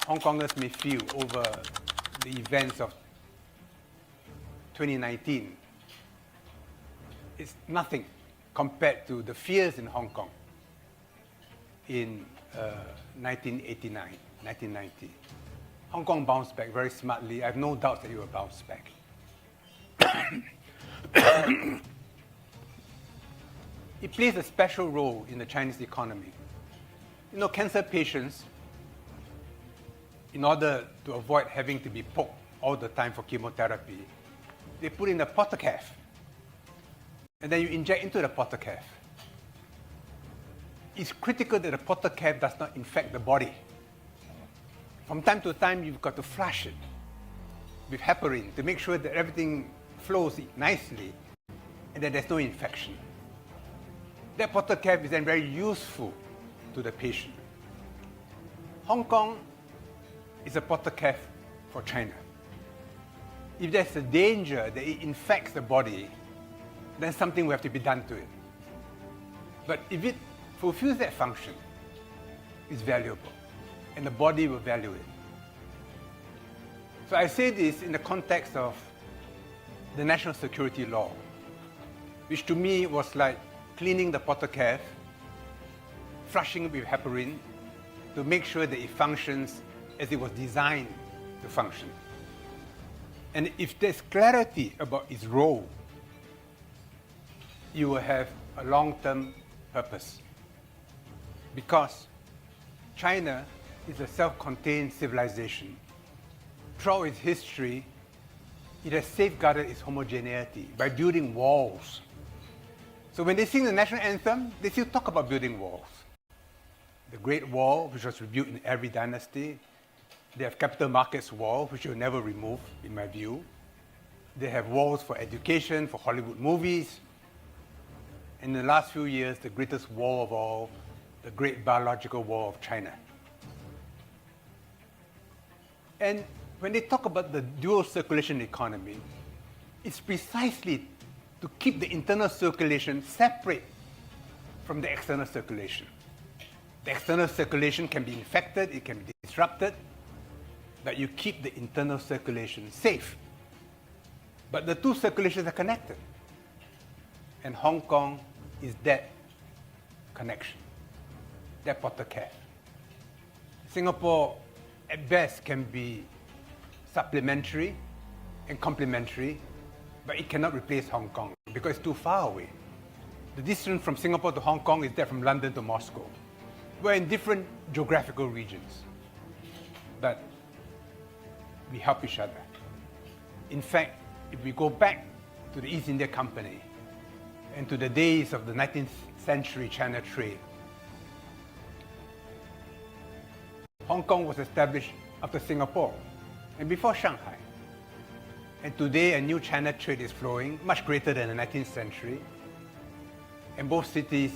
Hong Kongers may feel over the events of 2019 is nothing compared to the fears in Hong Kong in 1989, 1990. Hong Kong bounced back very smartly. I have no doubt that it will bounce back. It plays a special role in the Chinese economy. You know, cancer patients, in order to avoid having to be poked all the time for chemotherapy, they put in a portacaf, and then you inject into the portacaf. It's critical that the portacaf does not infect the body. From time to time, you've got to flush it with heparin to make sure that everything flows nicely and that there's no infection. That portacaf is then very useful to the patient. Hong Kong is a portacaf for China. If there's a danger that it infects the body, then something will have to be done to it. But if it fulfills that function, it's valuable, and the body will value it. So I say this in the context of the national security law, which to me was like cleaning the portacaf, flushing it with heparin to make sure that it functions as it was designed to function. And if there's clarity about its role, you will have a long-term purpose. Because China is a self-contained civilization. Throughout its history, it has safeguarded its homogeneity by building walls. So when they sing the national anthem, they still talk about building walls. The Great Wall, which was rebuilt in every dynasty. They have capital markets wall, which you'll never remove, in my view. They have walls for education, for Hollywood movies. In the last few years, the greatest wall of all, the Great Biological Wall of China. And when they talk about the dual circulation economy, it's precisely to keep the internal circulation separate from the external circulation. The external circulation can be infected, it can be disrupted, but you keep the internal circulation safe. But the two circulations are connected. And Hong Kong is that connection, that portacaf. Singapore, at best, can be supplementary and complementary, but it cannot replace Hong Kong because it's too far away. The distance from Singapore to Hong Kong is that from London to Moscow. We're in different geographical regions, but we help each other. In fact, if we go back to the East India Company and to the days of the 19th century China trade, Hong Kong was established after Singapore and before Shanghai. And today a new China trade is flowing, much greater than the 19th century. And both cities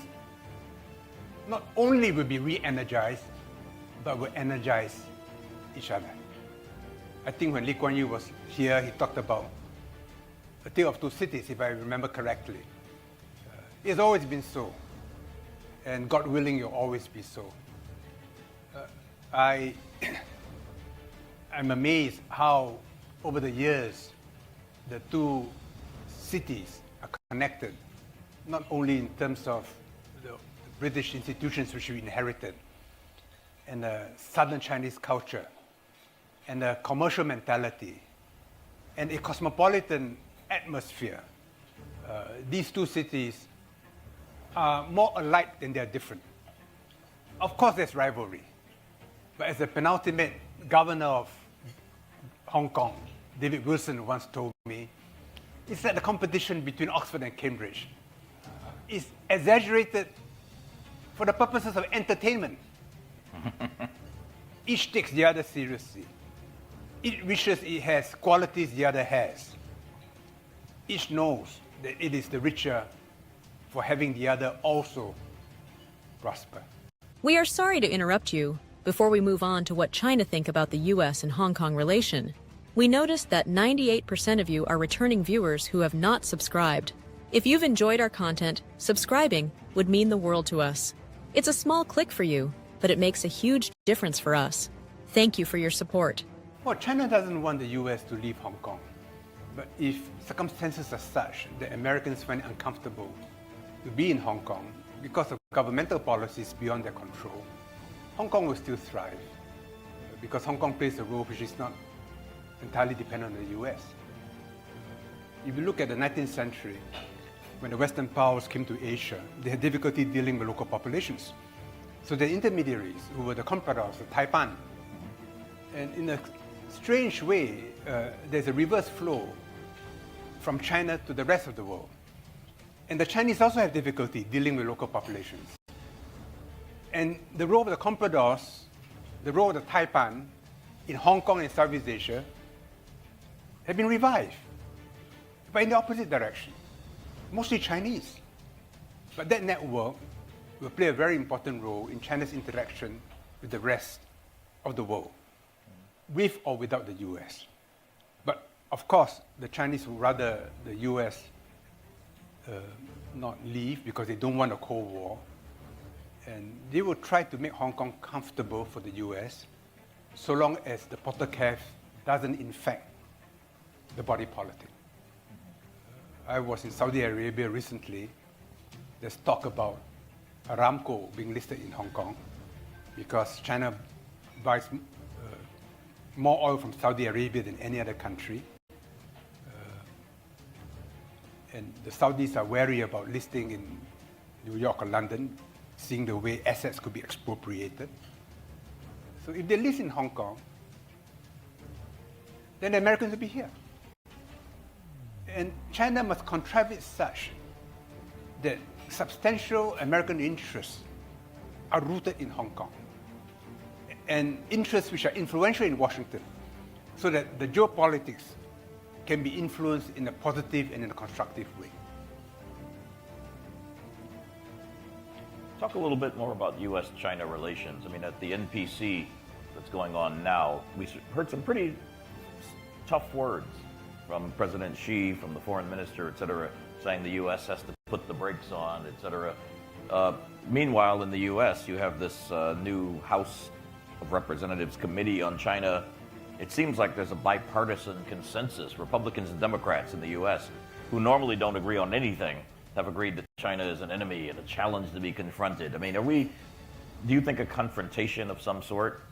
not only will be re-energized, but will energize each other. I think when Lee Kuan Yew was here, he talked about a tale of two cities, if I remember correctly. It's always been so, and God willing, it will always be so. I'm amazed how, over the years, the two cities are connected, not only in terms of the British institutions which we inherited, and the Southern Chinese culture, and a commercial mentality, and a cosmopolitan atmosphere. These two cities are more alike than they are different. Of course, there's rivalry. But as the penultimate governor of Hong Kong, David Wilson once told me, it's like the competition between Oxford and Cambridge. It's exaggerated for the purposes of entertainment. Each takes the other seriously. Each wishes it has qualities the other has. Each knows that it is the richer for having the other also prosper. We are sorry to interrupt you. Before we move on to what China think about the U.S. and Hong Kong relation, we noticed that 98% of you are returning viewers who have not subscribed. If you've enjoyed our content, subscribing would mean the world to us. It's a small click for you, but it makes a huge difference for us. Thank you for your support. Well, China doesn't want the U.S. to leave Hong Kong. But if circumstances are such that Americans find it uncomfortable to be in Hong Kong because of governmental policies beyond their control, Hong Kong will still thrive because Hong Kong plays a role which is not entirely dependent on the U.S. If you look at the 19th century, when the Western powers came to Asia, they had difficulty dealing with local populations. So the intermediaries, who were the compradors of Taipan, and in a strange way, there's a reverse flow from China to the rest of the world. And the Chinese also have difficulty dealing with local populations. And the role of the compradors, the role of the Taipan in Hong Kong and Southeast Asia have been revived, but in the opposite direction, mostly Chinese. But that network will play a very important role in China's interaction with the rest of the world, with or without the US. But of course, the Chinese would rather the US not leave because they don't want a Cold War. And they will try to make Hong Kong comfortable for the US so long as the Porter Calf doesn't infect the body politic. I was in Saudi Arabia recently. There's talk about Aramco being listed in Hong Kong because China buys more oil from Saudi Arabia than any other country. And the Saudis are wary about listing in New York or London, seeing the way assets could be expropriated. So if they list in Hong Kong, then the Americans will be here. And China must contrive it such that substantial American interests are rooted in Hong Kong, and interests which are influential in Washington, so that the geopolitics can be influenced in a positive and in a constructive way. Talk a little bit more about U.S.-China relations. I mean, at the NPC that's going on now, we heard some pretty tough words from President Xi, from the foreign minister, et cetera, saying the U.S. has to put the brakes on, et cetera. Meanwhile, in the U.S., you have this new House of Representatives Committee on China. It seems like there's a bipartisan consensus. Republicans and Democrats in the U.S., who normally don't agree on anything, have agreed that China is an enemy and a challenge to be confronted. I mean, do you think a confrontation of some sort,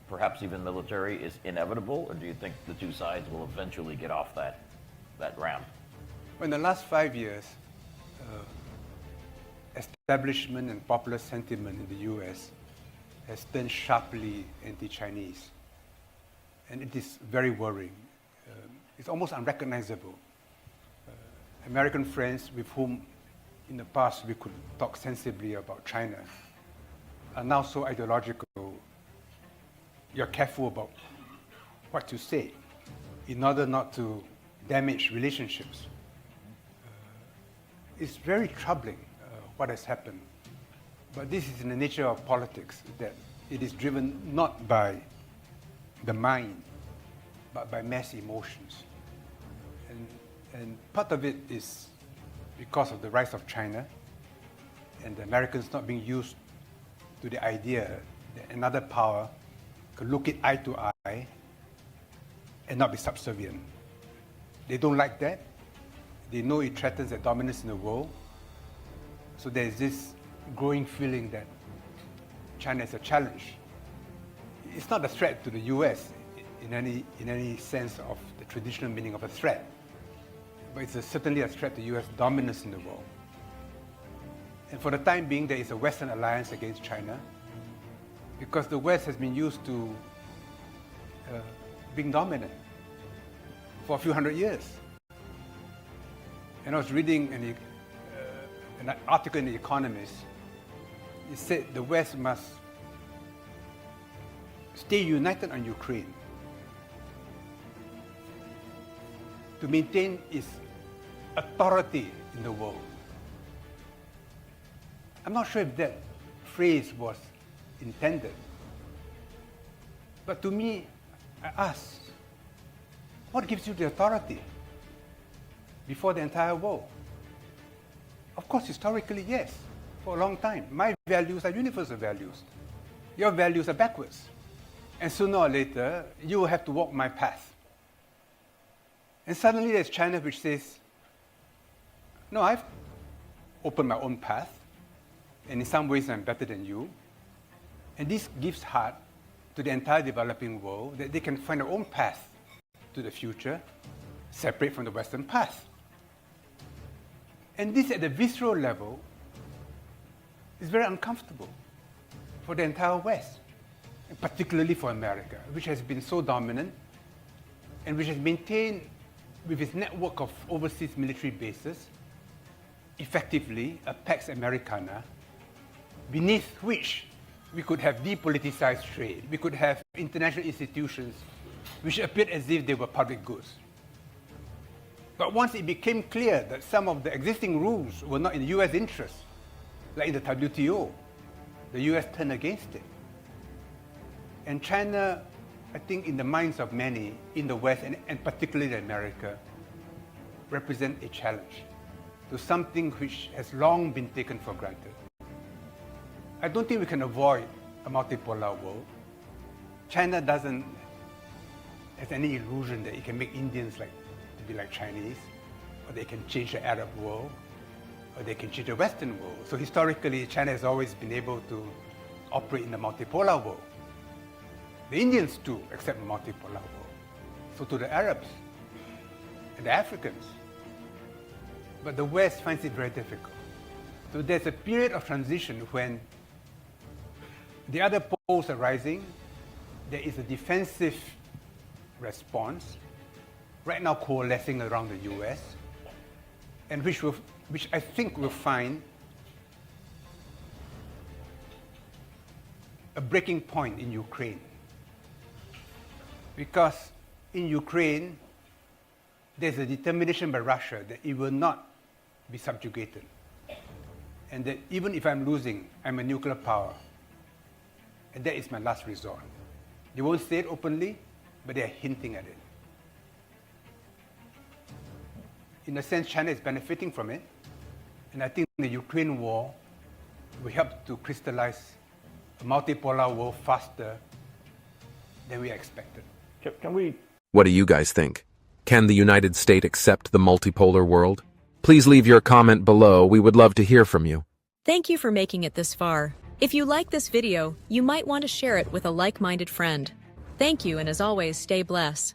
perhaps even military, is inevitable, or do you think the two sides will eventually get off that ground? In the last 5 years, establishment and popular sentiment in the US has turned sharply anti-Chinese. And it is very worrying. It's almost unrecognizable. American friends with whom in the past we could talk sensibly about China are now so ideological. You're careful about what you say in order not to damage relationships. It's very troubling what has happened. But this is in the nature of politics, that it is driven not by the mind, but by mass emotions. And part of it is because of the rise of China and the Americans not being used to the idea that another power could look it eye to eye and not be subservient. They don't like that. They know it threatens their dominance in the world. So there's this growing feeling that China is a challenge. It's not a threat to the US in any sense of the traditional meaning of a threat, but it's certainly a threat to US dominance in the world. And for the time being, there is a Western alliance against China, because the West has been used to being dominant for a few hundred years. And I was reading an article in The Economist. It said the West must stay united on Ukraine to maintain its authority in the world. I'm not sure if that phrase was intended, but to me, I ask, what gives you the authority before the entire world? Of course, historically, yes, for a long time. My values are universal values. Your values are backwards. And sooner or later, you will have to walk my path. And suddenly there's China which says, no, I've opened my own path, and in some ways I'm better than you. And this gives heart to the entire developing world that they can find their own path to the future, separate from the Western path. And this at the visceral level is very uncomfortable for the entire West, and particularly for America, which has been so dominant and which has maintained with its network of overseas military bases, effectively a Pax Americana, beneath which we could have depoliticized trade, we could have international institutions which appeared as if they were public goods. But once it became clear that some of the existing rules were not in the US interest, like in the WTO, the US turned against it. And China, I think in the minds of many in the West, and particularly America, represent a challenge to something which has long been taken for granted. I don't think we can avoid a multipolar world. China doesn't have any illusion that it can make Indians to be like Chinese, or they can change the Arab world, or they can change the Western world. So historically, China has always been able to operate in a multipolar world. The Indians too accept a multipolar world. So do the Arabs and the Africans. But the West finds it very difficult. So there's a period of transition when the other poles are rising, there is a defensive response, right now coalescing around the US, and which I think will find a breaking point in Ukraine. Because in Ukraine, there's a determination by Russia that it will not be subjugated. And that even if I'm losing, I'm a nuclear power. And that is my last resort. They won't say it openly, but they're hinting at it. In a sense, China is benefiting from it. And I think the Ukraine war will help to crystallize a multipolar world faster than we expected. Can we? What do you guys think? Can the United States accept the multipolar world? Please leave your comment below. We would love to hear from you. Thank you for making it this far. If you like this video, you might want to share it with a like-minded friend. Thank you, and as always, stay blessed.